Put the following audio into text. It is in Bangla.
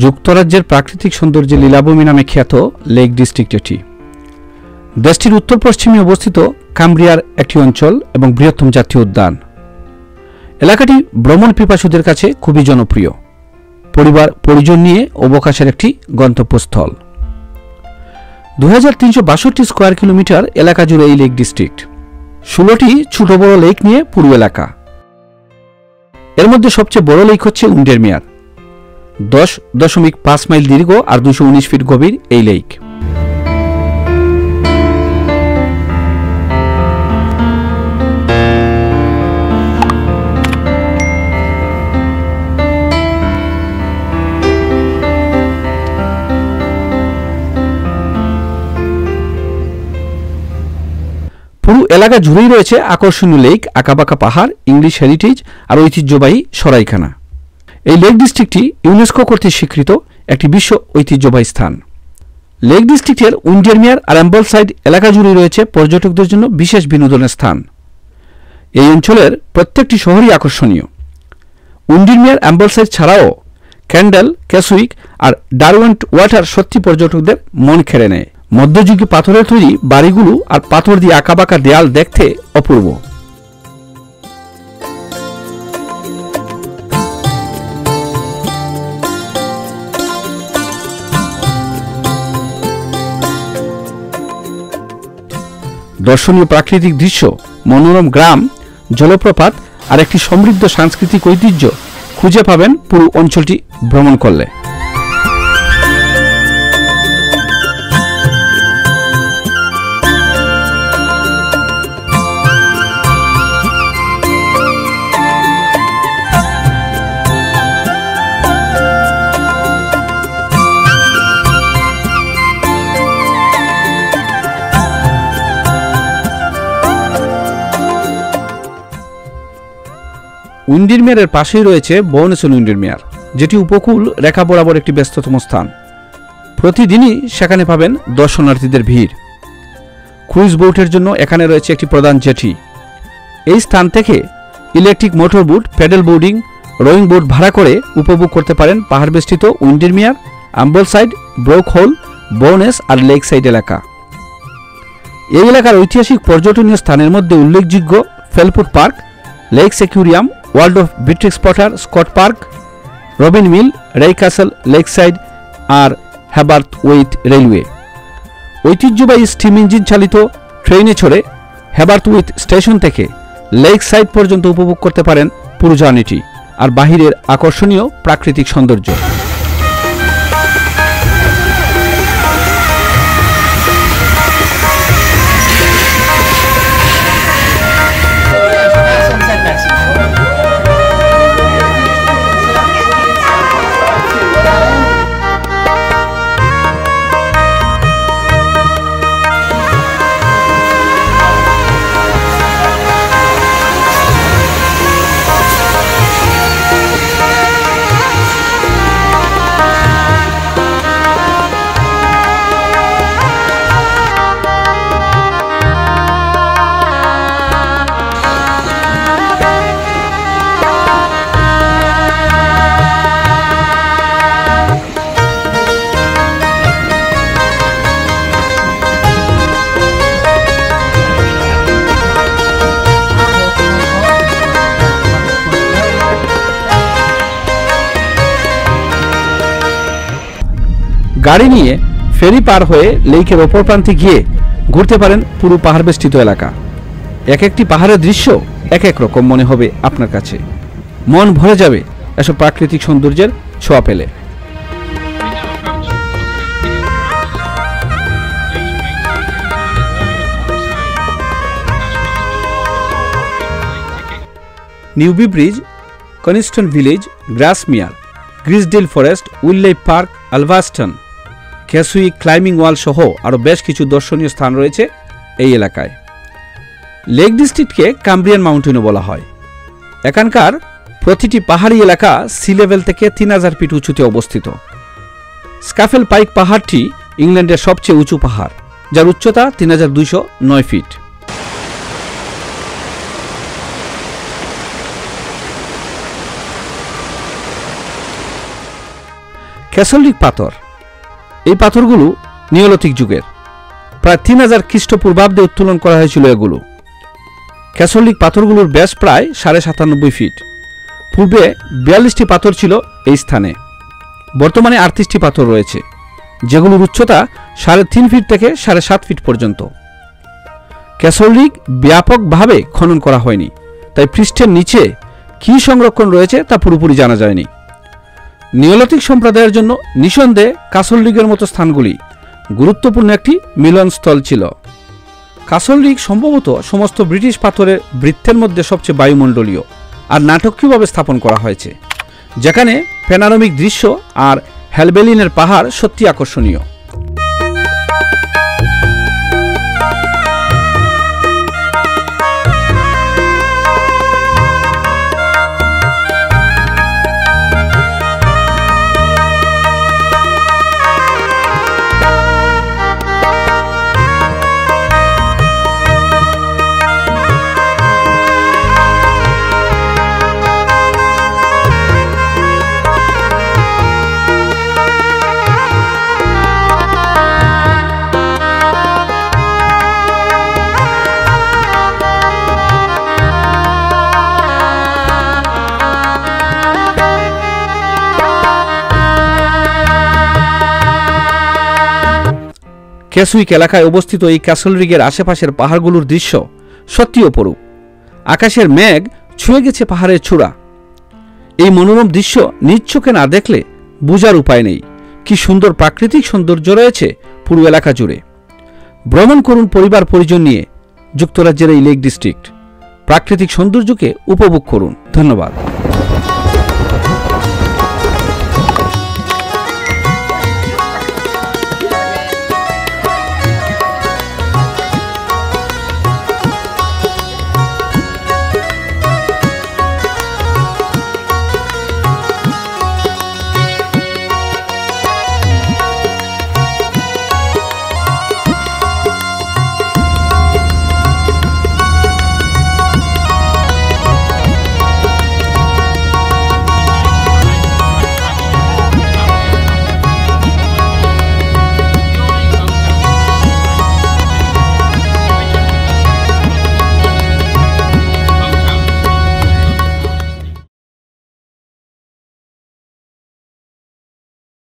যুক্তরাজ্যের প্রাকৃতিক সৌন্দর্যে লীলাভূমি নামে খ্যাত লেক ডিস্ট্রিক্ট এটি। দেশটির উত্তর পশ্চিমে অবস্থিত কামব্রিয়ার একটি অঞ্চল এবং বৃহত্তম জাতীয় উদ্যান। এলাকাটি ভ্রমণ পিপাসুদের কাছে খুবই জনপ্রিয়, পরিবার পরিজন নিয়ে অবকাশের একটি গন্তব্যস্থল। 2362 স্কয়ার কিলোমিটার এলাকা জুড়ে এই লেক ডিস্ট্রিক্ট। 16টি ছোট বড় লেক নিয়ে পুরো এলাকা। এর মধ্যে সবচেয়ে বড় লেক হচ্ছে উইন্ডারমেয়ার। 10.5 মাইল দীর্ঘ আর 219 ফিট গভীর এই লেক। পুরো এলাকা জুড়েই রয়েছে আকর্ষণীয় লেক, আঁকাবাঁকা পাহাড়, ইংলিশ হেরিটেজ আর ঐতিহ্যবাহী সরাইখানা। এই লেক ডিস্ট্রিক্টটি ইউনেস্কো কর্তৃক স্বীকৃত একটি বিশ্ব ঐতিহ্যবাহী স্থান। লেক ডিস্ট্রিক্টের উইন্ডারমেয়ার আর অ্যাম্বলসাইড এলাকা জুড়ে রয়েছে পর্যটকদের জন্য বিশেষ বিনোদনের স্থান। এই অঞ্চলের প্রত্যেকটি শহরই আকর্ষণীয়। উইন্ডারমেয়ার, অ্যাম্বলসাইড ছাড়াও ক্যান্ডেল, ক্যাসউইক আর ডারওয়েন্ট ওয়াটার সত্যি পর্যটকদের মন কেড়ে নেয়। মধ্যযুগীয় পাথরের তৈরি বাড়িগুলো আর পাথর দিয়ে আঁকাবাঁকা দেয়াল দেখতে অপূর্ব। দর্শনীয় প্রাকৃতিক দৃশ্য, মনোরম গ্রাম, জলপ্রপাত আর একটি সমৃদ্ধ সাংস্কৃতিক ঐতিহ্য খুঁজে পাবেন পুরো অঞ্চলটি ভ্রমণ করলে। উইন্ডারমেয়ারের পাশেই রয়েছে বোনেসন উইন্ডারমেয়ার, যেটি উপকূল রেখা বরাবর একটি ব্যস্ততম স্থান। প্রতিদিনই সেখানে পাবেন দর্শনার্থীদের ভিড়। ক্রুজ বোটের জন্য এখানে রয়েছে একটি প্রধান জেটি। এই স্থান থেকে electric motor boat, paddle boarding, rowing boat ভাড়া করে উপভোগ করতে পারেন পাহাড় বেষ্টিত Windermere, Ambleside, Brockhole, Bowness আর লেক সাইড এলাকা। এই এলাকার ঐতিহাসিক পর্যটনীয় স্থানের মধ্যে উল্লেখযোগ্য Fell Foot park, Lake Aquarium, World of Beatrix Potter, Stott park, Bobbin Mill, Wray Castle, Lakeside আর হেবারথওয়েথ রেলওয়ে। ঐতিহ্যবাহী স্টিম ইঞ্জিন চালিত ট্রেনে চড়ে হেবারথওয়েথ স্টেশন থেকে লেক সাইড পর্যন্ত উপভোগ করতে পারেন পুরো জার্নিটি আর বাহিরের আকর্ষণীয় প্রাকৃতিক সৌন্দর্য। গাড়ি নিয়ে ফেরি পার হয়ে লেকের অপর প্রান্তে গিয়ে ঘুরতে পারেন পুরো পাহাড় বেষ্টিত এলাকা। এক একটি পাহাড়ের দৃশ্য এক এক রকম মনে হবে আপনার কাছে। মন ভরে যাবে এসব প্রাকৃতিক সৌন্দর্যের ছোঁয়া পেলে। Newby Bridge, Coniston village, Grasmere, Grizedale forest, wildlife park, Ulverston, Keswick climbing wall সহ আরও বেশ কিছু দর্শনীয় স্থান রয়েছে এই এলাকায়। লেক ডিস্ট্রিক্টকে কামব্রিয়ান মাউন্টেনও বলা হয়। এখানকার প্রতিটি পাহাড়ি এলাকা সি লেভেল থেকে 3000 ফিট উঁচুতে অবস্থিত। স্কাফেল পাইক পাহাড়টি ইংল্যান্ডের সবচেয়ে উঁচু পাহাড়, যার উচ্চতা 3209 ফিট। ক্যাসল রিগ পাথর, এই পাথরগুলো নিওলিথিক যুগের, প্রায় 3000 খ্রিস্টপূর্বাব্দে উত্তোলন করা হয়েছিল এগুলো। ক্যাসল রিগ পাথরগুলোর ব্যাস প্রায় 97.5 ফিট। পূর্বে 42টি পাথর ছিল এই স্থানে, বর্তমানে 38টি পাথর রয়েছে, যেগুলোর উচ্চতা 3.5 ফিট থেকে 7.5 ফিট পর্যন্ত। ক্যাসল রিগ ব্যাপকভাবে খনন করা হয়নি, তাই পৃষ্ঠের নিচে কী সংরক্ষণ রয়েছে তা পুরোপুরি জানা যায়নি। নিওলিথিক সম্প্রদায়ের জন্য নিঃসন্দেহে ক্যাসল রিগের মতো স্থানগুলি গুরুত্বপূর্ণ একটি মিলনস্থল ছিল। ক্যাসল রিগ সম্ভবত সমস্ত ব্রিটিশ পাথরের বৃত্তের মধ্যে সবচেয়ে বায়ুমণ্ডলীয় আর নাটকীয়ভাবে স্থাপন করা হয়েছে, যেখানে প্যানোরামিক দৃশ্য আর হ্যালবেলিনের পাহাড় সত্যি আকর্ষণীয়। ক্যাসউইক এলাকায় অবস্থিত এই ক্যাসল রিগের আশেপাশের পাহাড়গুলোর দৃশ্য সত্যি অপরূপ। আকাশের মেঘ ছুঁয়ে গেছে পাহাড়ের চূড়া। এই মনোরম দৃশ্য নিজ চোখে না দেখলে বোঝার উপায় নেই কি সুন্দর প্রাকৃতিক সৌন্দর্য রয়েছে পুরো এলাকা জুড়ে। ভ্রমণ করুন পরিবার পরিজন নিয়ে যুক্তরাজ্যের এই লেক ডিস্ট্রিক্ট, প্রাকৃতিক সৌন্দর্যকে উপভোগ করুন। ধন্যবাদ।